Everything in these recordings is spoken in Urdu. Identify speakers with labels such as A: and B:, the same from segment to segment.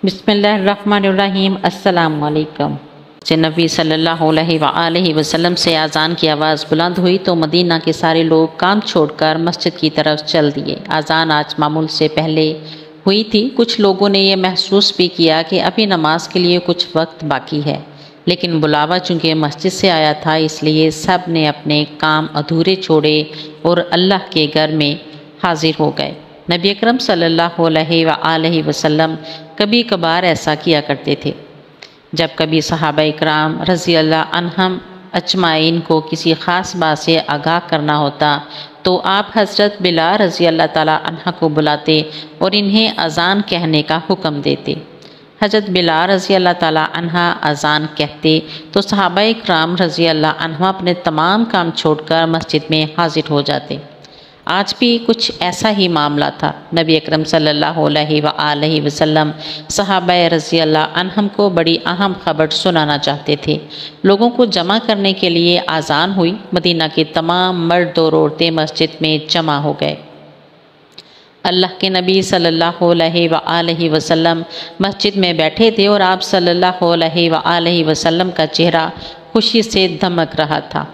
A: بسم اللہ الرحمن الرحیم۔ السلام علیکم۔ نبی صلی اللہ علیہ وآلہ وسلم سے اذان کی آواز بلند ہوئی تو مدینہ کے سارے لوگ کام چھوڑ کر مسجد کی طرف چل دیے۔ اذان آج معمول سے پہلے ہوئی تھی۔ کچھ لوگوں نے یہ محسوس بھی کیا کہ ابھی نماز کے لیے کچھ وقت باقی ہے، لیکن بلاوا چونکہ مسجد سے آیا تھا اس لیے سب نے اپنے کام ادھورے چھوڑے اور اللہ کے گھر میں حاضر ہو گئے۔ نبی اکرم صلی اللہ علیہ وآلہ وسلم کبھی کبھار ایسا کیا کرتے تھے۔ جب کبھی صحابہ اکرام رضی اللہ عنہم اجمعین کو کسی خاص بات سے آگاہ کرنا ہوتا تو آپ حضرت بلال رضی اللہ تعالیٰ عنہ کو بلاتے اور انہیں اذان کہنے کا حکم دیتے۔ حضرت بلال رضی اللہ تعالیٰ عنہ اذان کہتے تو صحابہ اکرام رضی اللہ عنہ اپنے تمام کام چھوڑ کر مسجد میں حاضر ہو جاتے۔ آج بھی کچھ ایسا ہی معاملہ تھا۔ نبی اکرم صلی اللہ علیہ وآلہ وسلم صحابہ رضی اللہ عنہم کو بڑی اہم خبر سنانا چاہتے تھے۔ لوگوں کو جمع کرنے کے لیے اذان ہوئی۔ مدینہ کے تمام مرد اور عورتیں مسجد میں جمع ہو گئے۔ اللہ کے نبی صلی اللہ علیہ وآلہ وسلم مسجد میں بیٹھے تھے اور آپ صلی اللہ علیہ وآلہ وسلم کا چہرہ خوشی سے دمک رہا تھا۔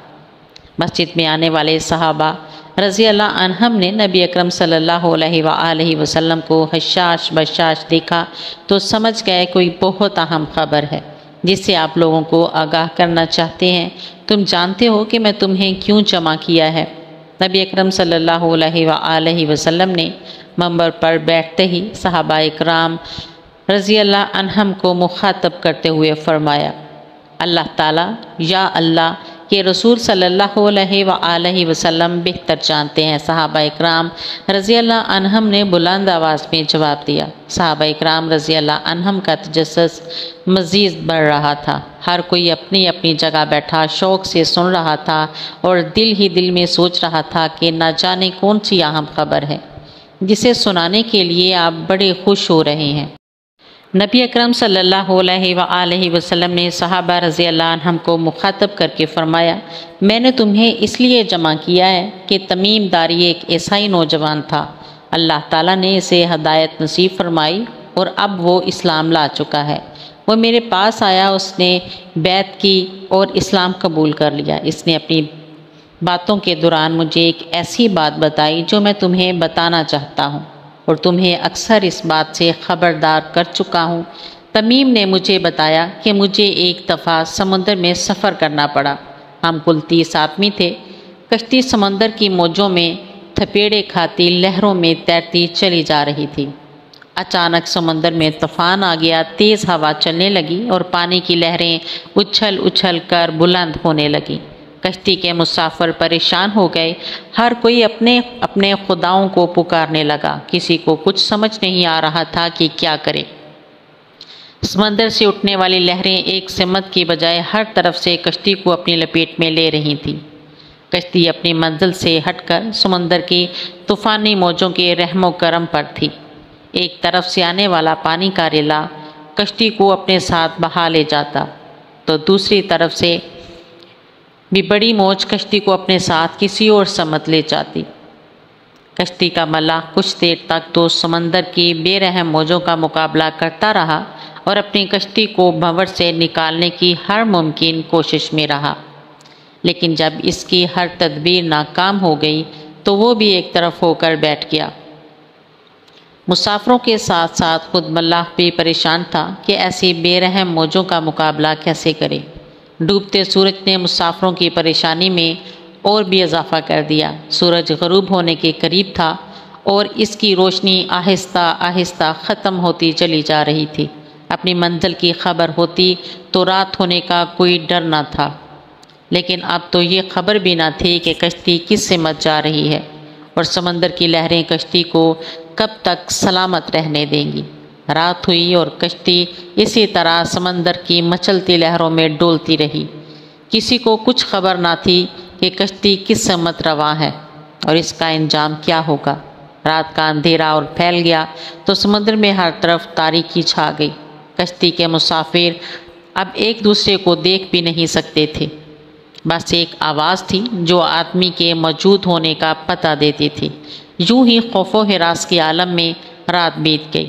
A: مسجد میں آنے والے صحابہ رضی اللہ عنہم نے نبی اکرم صلی اللہ علیہ وآلہ وسلم کو حشاش بشاش دیکھا تو سمجھ گئے کوئی بہت اہم خبر ہے جس سے آپ لوگوں کو آگاہ کرنا چاہتے ہیں۔ تم جانتے ہو کہ میں تمہیں کیوں جمع کیا ہے؟ نبی اکرم صلی اللہ علیہ وآلہ وسلم نے منبر پر بیٹھتے ہی صحابہ اکرام رضی اللہ عنہم کو مخاطب کرتے ہوئے فرمایا، اللہ تعالیٰ یا اللہ کہ رسول صلی اللہ علیہ وآلہ وسلم بہتر جانتے ہیں۔ صحابہ اکرام رضی اللہ عنہم نے بلند آواز میں جواب دیا۔ صحابہ اکرام رضی اللہ عنہم کا تجسس مزید بڑھ رہا تھا۔ ہر کوئی اپنی اپنی جگہ بیٹھا شوق سے سن رہا تھا اور دل ہی دل میں سوچ رہا تھا کہ نہ جانے کون سی اہم خبر ہے جسے سنانے کے لیے آپ بڑے خوش ہو رہے ہیں۔ نبی اکرم صلی اللہ علیہ وآلہ وسلم نے صحابہ رضی اللہ عنہم کو مخاطب کر کے فرمایا، میں نے تمہیں اس لیے جمع کیا ہے کہ تمیم داری ایک عیسائی نوجوان تھا۔ اللہ تعالیٰ نے اسے ہدایت نصیب فرمائی اور اب وہ اسلام لا چکا ہے۔ وہ میرے پاس آیا، اس نے بیعت کی اور اسلام قبول کر لیا۔ اس نے اپنی باتوں کے دوران مجھے ایک ایسی بات بتائی جو میں تمہیں بتانا چاہتا ہوں اور تمہیں اکثر اس بات سے خبردار کر چکا ہوں۔ تمیم نے مجھے بتایا کہ مجھے ایک دفعہ سمندر میں سفر کرنا پڑا۔ ہم کل 30 آدمی تھے۔ کشتی سمندر کی موجوں میں تھپیڑے کھاتی لہروں میں تیرتی چلی جا رہی تھی۔ اچانک سمندر میں طوفان آ گیا، تیز ہوا چلنے لگی اور پانی کی لہریں اچھل اچھل کر بلند ہونے لگیں۔ کشتی کے مسافر پریشان ہو گئے۔ ہر کوئی اپنے اپنے خداؤں کو پکارنے لگا۔ کسی کو کچھ سمجھ نہیں آ رہا تھا کہ کیا کرے۔ سمندر سے اٹھنے والی لہریں ایک سمت کی بجائے ہر طرف سے کشتی کو اپنی لپیٹ میں لے رہی تھیں۔ کشتی اپنی منزل سے ہٹ کر سمندر کی طوفانی موجوں کے رحم و کرم پر تھی۔ ایک طرف سے آنے والا پانی کا ریلا کشتی کو اپنے ساتھ بہا لے جاتا تو دوسری طرف سے بھی بڑی موج کشتی کو اپنے ساتھ کسی اور سمت لے جاتی۔ کشتی کا ملاح کچھ دیر تک تو سمندر کی بے رحم موجوں کا مقابلہ کرتا رہا اور اپنی کشتی کو بھنور سے نکالنے کی ہر ممکن کوشش میں رہا، لیکن جب اس کی ہر تدبیر ناکام ہو گئی تو وہ بھی ایک طرف ہو کر بیٹھ گیا۔ مسافروں کے ساتھ ساتھ خود ملاح بھی پریشان تھا کہ ایسی بے رحم موجوں کا مقابلہ کیسے کرے۔ ڈوبتے سورج نے مسافروں کی پریشانی میں اور بھی اضافہ کر دیا۔ سورج غروب ہونے کے قریب تھا اور اس کی روشنی آہستہ آہستہ ختم ہوتی چلی جا رہی تھی۔ اپنی منزل کی خبر ہوتی تو رات ہونے کا کوئی ڈر نہ تھا، لیکن اب تو یہ خبر بھی نہ تھی کہ کشتی کس سمت جا رہی ہے اور سمندر کی لہریں کشتی کو کب تک سلامت رہنے دیں گی۔ رات ہوئی اور کشتی اسی طرح سمندر کی مچلتی لہروں میں ڈولتی رہی۔ کسی کو کچھ خبر نہ تھی کہ کشتی کس سمت رواں ہے اور اس کا انجام کیا ہوگا۔ رات کا اندھیرا اور پھیل گیا تو سمندر میں ہر طرف تاریکی چھا گئی۔ کشتی کے مسافر اب ایک دوسرے کو دیکھ بھی نہیں سکتے تھے۔ بس ایک آواز تھی جو آدمی کے موجود ہونے کا پتہ دیتی تھی۔ یوں ہی خوف و ہراس کے عالم میں رات بیت گئی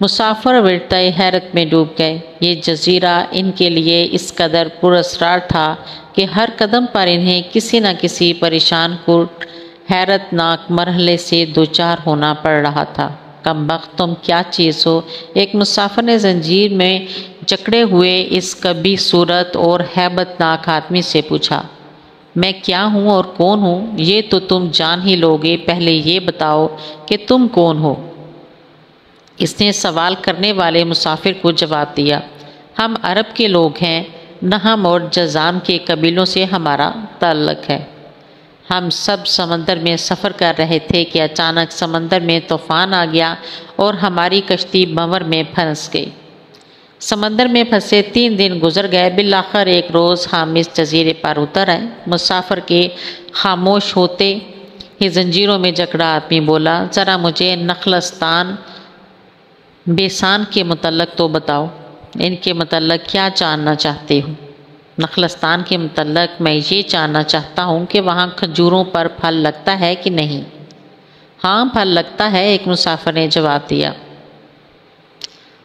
A: مسافر ورتائے حیرت میں ڈوب گئے۔ یہ جزیرہ ان کے لیے اس قدر پراسرار تھا کہ ہر قدم پر انہیں کسی نہ کسی پریشان کن حیرت ناک مرحلے سے دوچار ہونا پڑ رہا تھا۔ کم بخت تم کیا چیز ہو؟ ایک مسافر نے زنجیر میں جکڑے ہوئے اس کبھی صورت اور ہیبت ناک آدمی سے پوچھا۔ میں کیا ہوں اور کون ہوں یہ تو تم جان ہی لوگے، پہلے یہ بتاؤ کہ تم کون ہو؟ اس نے سوال کرنے والے مسافر کو جواب دیا، ہم عرب کے لوگ ہیں، نہم اور جزام کے قبیلوں سے ہمارا تعلق ہے۔ ہم سب سمندر میں سفر کر رہے تھے کہ اچانک سمندر میں طوفان آ گیا اور ہماری کشتی بھنور میں پھنس گئی۔ سمندر میں پھنسے 3 دن گزر گئے، بالآخر ایک روز ہم اس جزیرے پر اتر آئے۔ مسافر کے خاموش ہوتے ہی زنجیروں میں جکڑا آدمی بولا، ذرا مجھے نخلستان بیسان کے متعلق تو بتاؤ، ان کے متعلق کیا جاننا چاہتے ہو؟ نخلستان کے متعلق میں یہ جاننا چاہتا ہوں کہ وہاں کھجوروں پر پھل لگتا ہے کہ نہیں؟ ہاں پھل لگتا ہے، ایک مسافر نے جواب دیا۔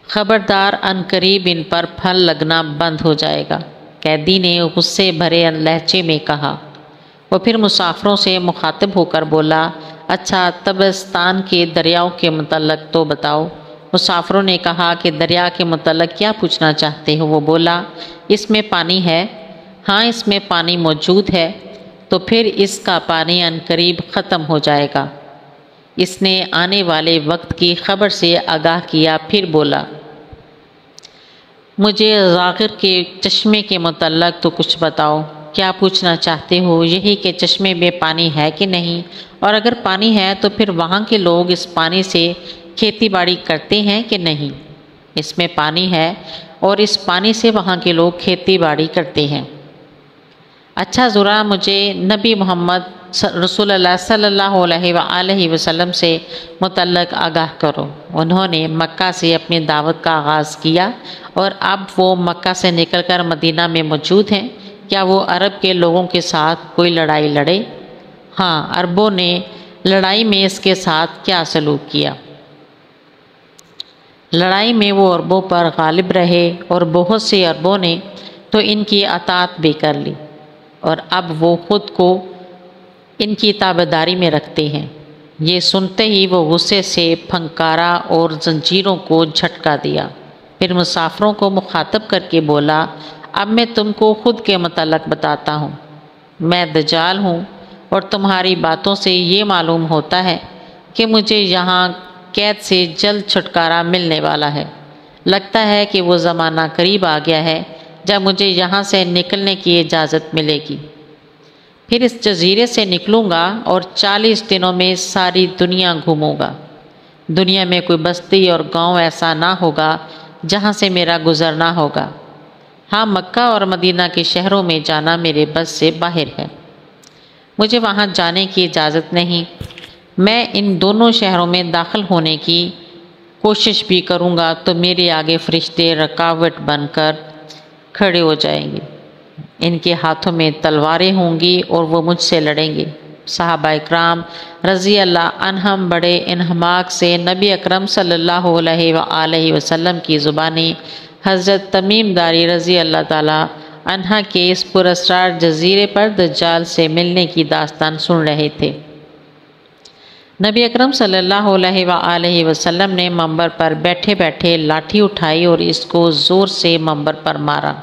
A: خبردار، عنقریب ان پر پھل لگنا بند ہو جائے گا، قیدی نے غصے بھرے لہجے میں کہا۔ وہ پھر مسافروں سے مخاطب ہو کر بولا، اچھا تبستان کے دریاؤں کے متعلق تو بتاؤ۔ مسافروں نے کہا کہ دریا کے متعلق کیا پوچھنا چاہتے ہو؟ وہ بولا، اس میں پانی ہے؟ ہاں اس میں پانی موجود ہے، تو پھر اس کا پانی عنقریب ختم ہو جائے گا۔ اس نے آنے والے وقت کی خبر سے آگاہ کیا، پھر بولا، مجھے غاغر کے چشمے کے متعلق تو کچھ بتاؤ۔ کیا پوچھنا چاہتے ہو؟ یہی کہ چشمے میں پانی ہے کہ نہیں، اور اگر پانی ہے تو پھر وہاں کے لوگ اس پانی سے کھیتی باڑی کرتے ہیں کہ نہیں؟ اس میں پانی ہے اور اس پانی سے وہاں کے لوگ کھیتی باڑی کرتے ہیں۔ اچھا ذرا مجھے نبی محمد رسول اللہ صلی اللہ علیہ وآلہ وسلم سے متعلق آگاہ کرو۔ انہوں نے مکہ سے اپنی دعوت کا آغاز کیا اور اب وہ مکہ سے نکل کر مدینہ میں موجود ہیں۔ کیا وہ عرب کے لوگوں کے ساتھ کوئی لڑائی لڑے؟ ہاں، عربوں نے لڑائی میں اس کے ساتھ کیا سلوک کیا؟ لڑائی میں وہ عربوں پر غالب رہے اور بہت سے عربوں نے تو ان کی اطاعت بھی کر لی، اور اب وہ خود کو ان کی تابعداری میں رکھتے ہیں۔ یہ سنتے ہی وہ غصے سے پھنکارا اور زنجیروں کو جھٹکا دیا۔ پھر مسافروں کو مخاطب کر کے بولا، اب میں تم کو خود کے متعلق بتاتا ہوں۔ میں دجال ہوں، اور تمہاری باتوں سے یہ معلوم ہوتا ہے کہ مجھے یہاں قید سے جلد چھٹکارا ملنے والا ہے۔ لگتا ہے کہ وہ زمانہ قریب آ گیا ہے جب مجھے یہاں سے نکلنے کی اجازت ملے گی۔ پھر اس جزیرے سے نکلوں گا اور 40 دنوں میں ساری دنیا گھوموں گا۔ دنیا میں کوئی بستی اور گاؤں ایسا نہ ہوگا جہاں سے میرا گزرنا ہوگا۔ ہاں، مکہ اور مدینہ کے شہروں میں جانا میرے بس سے باہر ہے، مجھے وہاں جانے کی اجازت نہیں۔ میں ان دونوں شہروں میں داخل ہونے کی کوشش بھی کروں گا تو میرے آگے فرشتے رکاوٹ بن کر کھڑے ہو جائیں گے۔ ان کے ہاتھوں میں تلواریں ہوں گی اور وہ مجھ سے لڑیں گے۔ صحابہ اکرام رضی اللہ عنہم بڑے انہماک سے نبی اکرم صلی اللہ علیہ وآلہ وسلم کی زبانی حضرت تمیم داری رضی اللہ تعالی عنہ کے اس پراسرار جزیرے پر دجال سے ملنے کی داستان سن رہے تھے۔ نبی اکرم صلی اللہ علیہ وآلہ وسلم نے منبر پر بیٹھے بیٹھے لاٹھی اٹھائی اور اس کو زور سے منبر پر مارا۔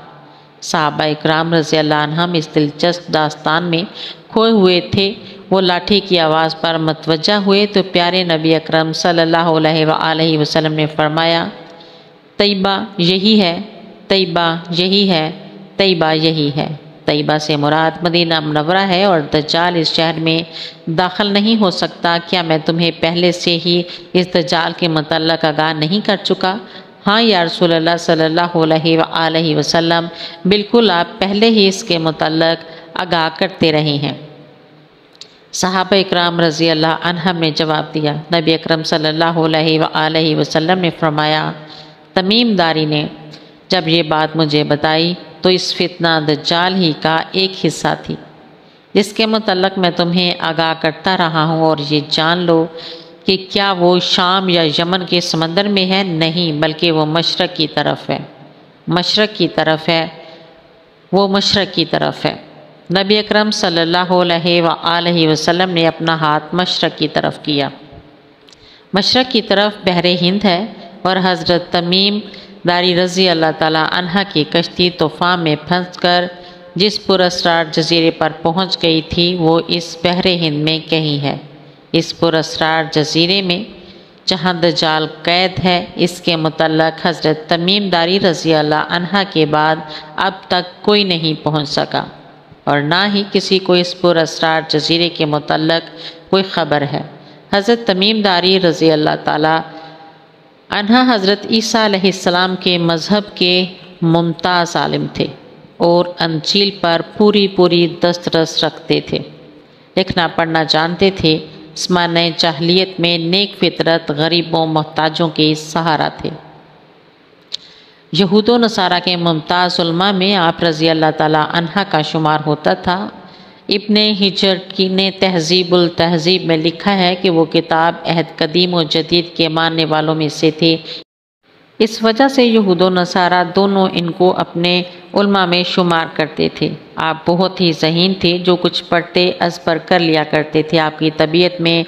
A: صحابہ اکرام رضی اللہ عنہم اس دلچسپ داستان میں کھوئے ہوئے تھے۔ وہ لاٹھی کی آواز پر متوجہ ہوئے تو پیارے نبی اکرم صلی اللہ علیہ وآلہ وسلم نے فرمایا، طیبہ یہی ہے، طیبہ یہی ہے، طیبہ یہی ہے۔ طیبہ سے مراد مدینہ منورہ ہے اور دجال اس شہر میں داخل نہیں ہو سکتا۔ کیا میں تمہیں پہلے سے ہی اس دجال کے متعلق آگاہ نہیں کر چکا؟ ہاں یا رسول اللہ صلی اللہ علیہ وآلہ وسلم، بالکل آپ پہلے ہی اس کے متعلق آگاہ کرتے رہے ہیں۔ صحابہ اکرام رضی اللہ عنہم نے جواب دیا۔ نبی اکرم صلی اللہ علیہ وآلہ وسلم نے فرمایا، تمیم داری نے جب یہ بات مجھے بتائی تو اس فتنہ دجال ہی کا ایک حصہ تھی، جس کے متعلق میں تمہیں آگاہ کرتا رہا ہوں، اور یہ جان لو کہ کیا وہ شام یا یمن کے سمندر میں ہے؟ نہیں، بلکہ وہ مشرق کی طرف ہے، مشرق کی طرف ہے، وہ مشرق کی طرف ہے۔ نبی اکرم صلی اللہ علیہ وآلہ وسلم نے اپنا ہاتھ مشرق کی طرف کیا۔ مشرق کی طرف بحر ہند ہے، اور حضرت تمیم داری رضی اللہ تعالیٰ عنہ کی کشتی طوفان میں پھنس کر جس پراسرار جزیرے پر پہنچ گئی تھی وہ اس بحر ہند میں کہیں ہے۔ اس پراسرار جزیرے میں جہاں دجال قید ہے، اس کے متعلق حضرت تمیم داری رضی اللہ عنہ کے بعد اب تک کوئی نہیں پہنچ سکا، اور نہ ہی کسی کو اس پراسرار جزیرے کے متعلق کوئی خبر ہے۔ حضرت تمیم داری رضی اللہ تعالی عنہ حضرت عیسیٰ علیہ السلام کے مذہب کے ممتاز عالم تھے اور انجیل پر پوری دسترس رکھتے تھے، لکھنا پڑھنا جانتے تھے۔ زمانہ جاہلیت میں نیک فطرت غریبوں محتاجوں کے سہارا تھے۔ یہود و نصارہ کے ممتاز علماء میں آپ رضی اللہ تعالی عنہ کا شمار ہوتا تھا۔ ابن حجر نے تہذیب التہذیب میں لکھا ہے کہ وہ کتاب عہد قدیم و جدید کے ماننے والوں میں سے تھے۔ اس وجہ سے یہود و نصارہ دونوں ان کو اپنے علماء میں شمار کرتے تھے۔ آپ بہت ہی ذہین تھے، جو کچھ پڑھتے ازبر کر لیا کرتے تھے۔ آپ کی طبیعت میں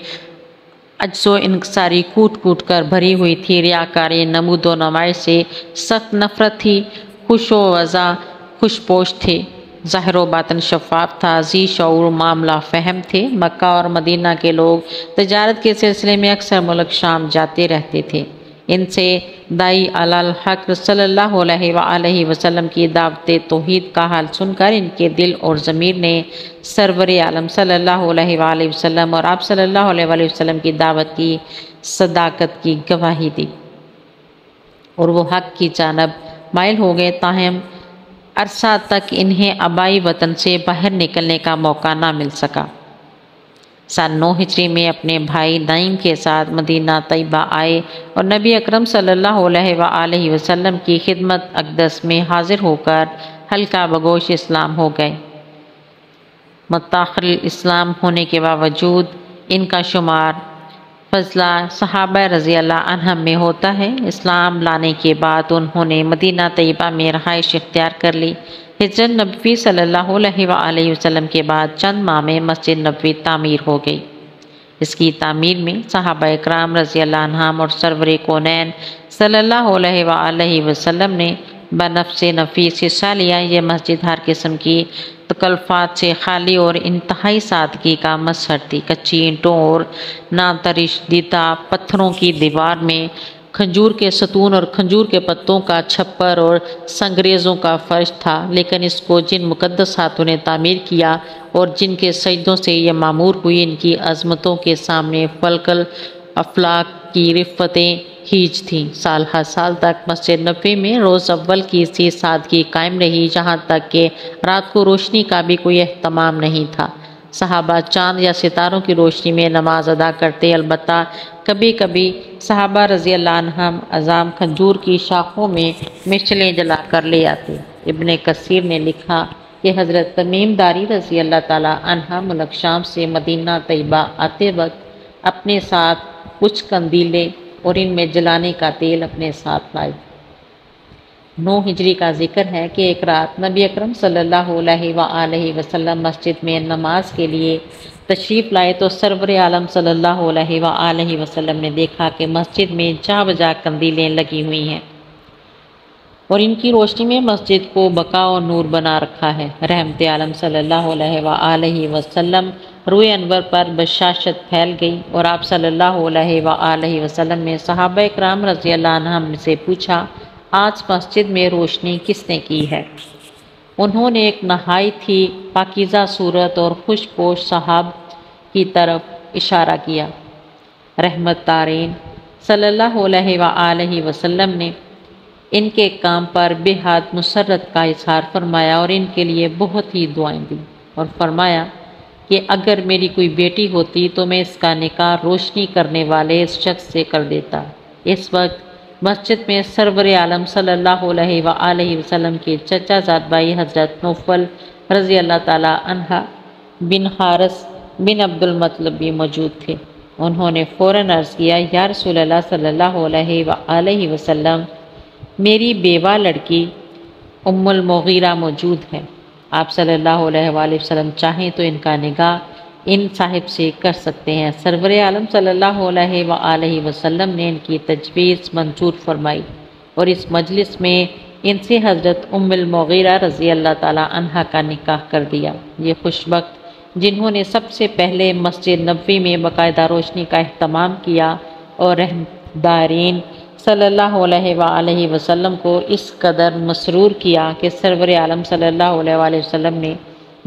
A: عجز و انکساری کوٹ کر بھری ہوئی تھی۔ ریاکاری نمود و نمائش سے سخت نفرت تھی۔ خوش و وضع خوش پوش تھے، ظاہر و باطن شفاف تھا، ذی شعور معاملہ فہم تھے۔ مکہ اور مدینہ کے لوگ تجارت کے سلسلے میں اکثر ملک شام جاتے رہتے تھے۔ ان سے دائی علی الحق صلی اللہ علیہ وآلہ وسلم کی دعوت توحید کا حال سن کر ان کے دل اور ضمیر نے سرور عالم صلی اللہ علیہ وآلہ وسلم اور آپ صلی اللہ علیہ وآلہ وسلم کی دعوت کی صداقت کی گواہی دی، اور وہ حق کی جانب مائل ہو گئے، تاہم عرصہ تک انہیں آبائی وطن سے باہر نکلنے کا موقع نہ مل سکا۔ سن 9 ہجری میں اپنے بھائی نعیم کے ساتھ مدینہ طیبہ آئے اور نبی اکرم صلی اللہ علیہ وآلہ وسلم کی خدمت اقدس میں حاضر ہو کر حلقہ بگوش اسلام ہو گئے۔ متأخر اسلام ہونے کے باوجود ان کا شمار فضلہ صحابہ رضی اللہ عنہم میں ہوتا ہے۔ اسلام لانے کے بعد انہوں نے مدینہ طیبہ میں رہائش اختیار کر لی۔ ہجرت نبوی صلی اللہ علیہ وآلہ وسلم کے بعد چند ماہ میں مسجد نبوی تعمیر ہو گئی۔ اس کی تعمیر میں صحابہ اکرام رضی اللہ عنہم اور سرور کونین صلی اللہ علیہ وآلہ وسلم نے بنفس نفیس حصہ لیا۔ یہ مسجد ہر قسم کی تکلفات سے خالی اور انتہائی سادگی کا مظہر تھی۔ کچی اینٹوں اور ناترش دیدہ پتھروں کی دیوار میں کھجور کے ستون اور کھجور کے پتوں کا چھپر اور سنگریزوں کا فرش تھا، لیکن اس کو جن مقدس ہاتھوں نے تعمیر کیا اور جن کے سجدوں سے یہ معمور ہوئی، ان کی عظمتوں کے سامنے فلک الافلاک کی رفتیں ہیج تھیں۔ سال ہر سال تک مسجد نبوی میں روز اول کی سی سادگی قائم رہی، جہاں تک کہ رات کو روشنی کا بھی کوئی اہتمام نہیں تھا۔ صحابہ چاند یا ستاروں کی روشنی میں نماز ادا کرتے، البتہ کبھی کبھی صحابہ رضی اللہ عنہم عظام کھجور کی شاخوں میں مشعلیں جلا کر لے آتے۔ ابن کثیر نے لکھا کہ حضرت تمیم داری رضی اللہ تعالی عنہ ملک شام سے مدینہ طیبہ آتے وقت اپنے ساتھ کچھ قندیلیں اور ان میں جلانے کا تیل اپنے ساتھ لائے۔ 9 ہجری کا ذکر ہے کہ ایک رات نبی اکرم صلی اللہ علیہ وآلہ وسلم مسجد میں نماز کے لیے تشریف لائے تو سرور عالم صلی اللہ علیہ وآلہ وسلم نے دیکھا کہ مسجد میں جا بجا قندیلیں لگی ہوئی ہیں اور ان کی روشنی میں مسجد کو بقا و نور بنا رکھا ہے۔ رحمت عالم صلی اللہ علیہ وآلہ وسلم روئے انور پر بشاشت پھیل گئی، اور آپ صلی اللہ علیہ وآلہ وسلم نے صحابہ اکرام رضی اللہ عنہم سے پوچھا، آج مسجد میں روشنی کس نے کی ہے؟ انہوں نے ایک نہایت ہی پاکیزہ صورت اور خوش پوش صاحب کی طرف اشارہ کیا۔ رحمت تارین صلی اللہ علیہ وآلہ وسلم نے ان کے کام پر بے حد مسرت کا اظہار فرمایا اور ان کے لیے بہت ہی دعائیں دیں، اور فرمایا کہ اگر میری کوئی بیٹی ہوتی تو میں اس کا نکاح روشنی کرنے والے اس شخص سے کر دیتا۔ اس وقت مسجد میں سرور عالم صلی اللہ علیہ وآلہ وسلم کے چچا زاد بھائی حضرت نوفل رضی اللہ تعالی عنہ بن حارث بن عبد المطلب بھی موجود تھے۔ انہوں نے فوراً عرض کیا، یا رسول اللہ صلی اللہ علیہ وآلہ وسلم، میری بیوہ لڑکی ام المغیرہ موجود ہے۔ آپ صلی اللہ علیہ وآلہ وسلم چاہیں تو ان کا نکاح ان صاحب سے کر سکتے ہیں۔ سرور عالم صلی اللہ علیہ وآلہ وسلم نے ان کی تجویز منظور فرمائی اور اس مجلس میں ان سے حضرت ام المغیرہ رضی اللہ تعالی عنہا کا نکاح کر دیا۔ یہ خوشبخت جنہوں نے سب سے پہلے مسجد نبوی میں باقاعدہ روشنی کا اہتمام کیا اور رہبرین صلی اللہ علیہ وآلہ وسلم کو اس قدر مسرور کیا کہ سرور عالم صلی اللہ علیہ وآلہ وسلم نے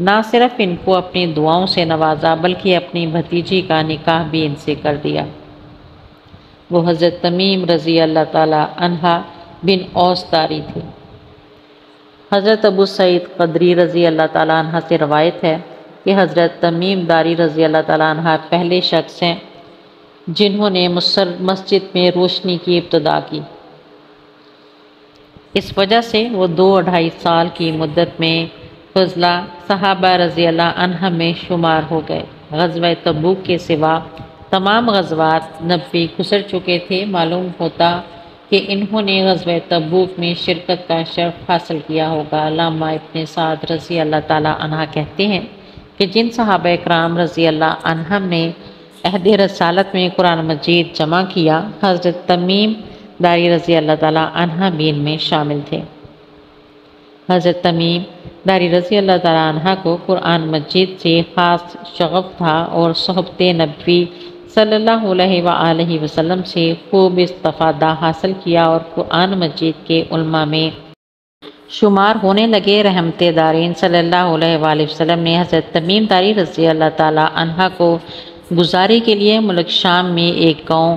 A: نہ صرف ان کو اپنی دعاؤں سے نوازا بلکہ اپنی بھتیجی کا نکاح بھی ان سے کر دیا۔ وہ حضرت تمیم رضی اللہ تعالی عنہ بن اوس داری تھے۔ حضرت ابو سعید خدری رضی اللہ تعالی عنہ سے روایت ہے کہ حضرت تمیم داری رضی اللہ تعالی عنہ پہلے شخص ہیں جنہوں نے مسجد میں روشنی کی ابتدا کی۔ اس وجہ سے وہ 2-2.5 سال کی مدت میں فضلہ صحابہ رضی اللہ عنہ میں شمار ہو گئے۔ غزوہ تبوک کے سوا تمام غزوات نبوی گزر چکے تھے۔ معلوم ہوتا کہ انہوں نے غزوہ تبوک میں شرکت کا شرف حاصل کیا ہوگا۔ علامہ ابن سعد رضی اللہ تعالی عنہ کہتے ہیں کہ جن صحابہ اکرام رضی اللہ عنہم نے عہد رسالت میں قرآن مجید جمع کیا، حضرت تمیم داری رضی اللہ تعالی عنہ بھی ان میں شامل تھے۔ حضرت تمیم داری رضی اللہ تعالی عنہ کو قرآن مجید سے خاص شغف تھا اور صحبت نبوی صلی اللہ علیہ وآلہ وسلم سے خوب استفادہ حاصل کیا اور قرآن مجید کے علماء میں شمار ہونے لگے۔ رحمت دارین صلی اللہ علیہ وآلہ وسلم نے حضرت تمیم داری رضی اللہ تعالی عنہ کو گزاری کے لیے ملک شام میں ایک گاؤں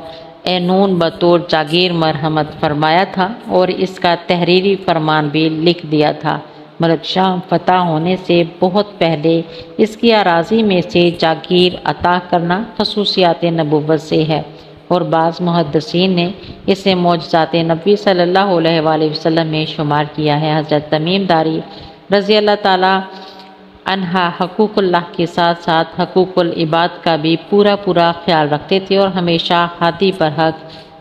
A: اینون بطور جاگیر مرحمت فرمایا تھا اور اس کا تحریری فرمان بھی لکھ دیا تھا۔ ملک شام فتح ہونے سے بہت پہلے اس کی اراضی میں سے جاگیر عطا کرنا خصوصیات نبوت سے ہے اور بعض محدثین نے اسے معجزات نبی صلی اللہ علیہ وآلہ وسلم میں شمار کیا ہے۔ حضرت تمیم داری رضی اللہ تعالی عنہ حقوق اللہ کے ساتھ ساتھ حقوق العباد کا بھی پورا خیال رکھتے تھے اور ہمیشہ ہادی برحق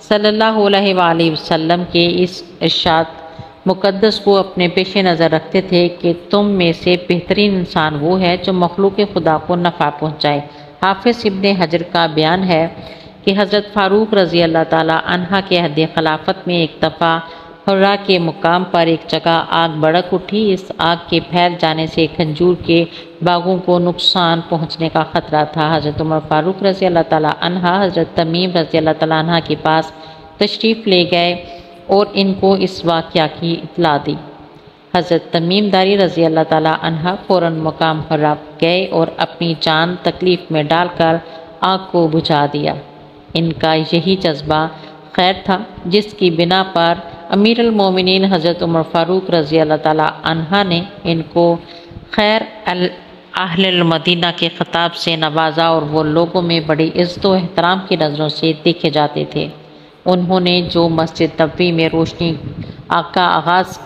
A: صلی اللہ علیہ وآلہ وسلم کے اس ارشاد مقدس کو اپنے پیش نظر رکھتے تھے کہ تم میں سے بہترین انسان وہ ہے جو مخلوق خدا کو نفع پہنچائے۔ حافظ ابن حجر کا بیان ہے کہ حضرت فاروق رضی اللہ تعالی عنہ کے عہد خلافت میں ایک دفعہ حرا کے مقام پر ایک جگہ آگ بھڑک اٹھی۔ اس آگ کے پھیل جانے سے کھجور کے باغوں کو نقصان پہنچنے کا خطرہ تھا۔ حضرت عمر فاروق رضی اللہ تعالی عنہ حضرت تمیم رضی اللہ تعالی عنہ کے پاس تشریف لے گئے اور ان کو اس واقعہ کی اطلاع دی۔ حضرت تمیم داری رضی اللہ تعالی عنہ فوراً مقام حرا گئے اور اپنی جان تکلیف میں ڈال کر آگ کو بجھا دیا۔ ان کا یہی جذبہ خیر تھا جس کی بنا پر امیر المومنین حضرت عمر فاروق رضی اللہ تعالی عنہ نے ان کو خیر اہل المدینہ کے خطاب سے نوازا اور وہ لوگوں میں بڑی عزت و احترام کی نظروں سے دیکھے جاتے تھے۔ انہوں نے جو مسجد نبوی میں روشنی کا آغاز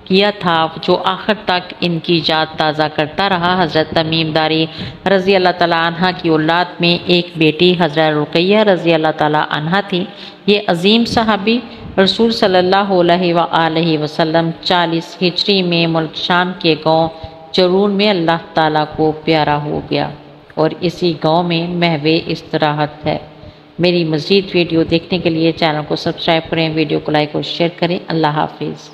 A: کیا تھا جو آخر تک ان کی یاد تازہ کرتا رہا۔ حضرت تمیم داری رضی اللہ تعالی عنہ کی اولاد میں ایک بیٹی حضرت رقیہ رضی اللہ تعالی عنہ تھی۔ یہ عظیم صحابی رسول صلی اللہ علیہ وآلہ وسلم 40 ہجری میں ملک شام کے گاؤں جرون میں اللہ تعالیٰ کو پیارا ہو گیا اور اسی گاؤں میں محو استراحت ہے۔ میری مزید ویڈیو دیکھنے کے لیے چینل کو سبسکرائب کریں، ویڈیو کو لائک اور شیئر کریں۔ اللہ حافظ۔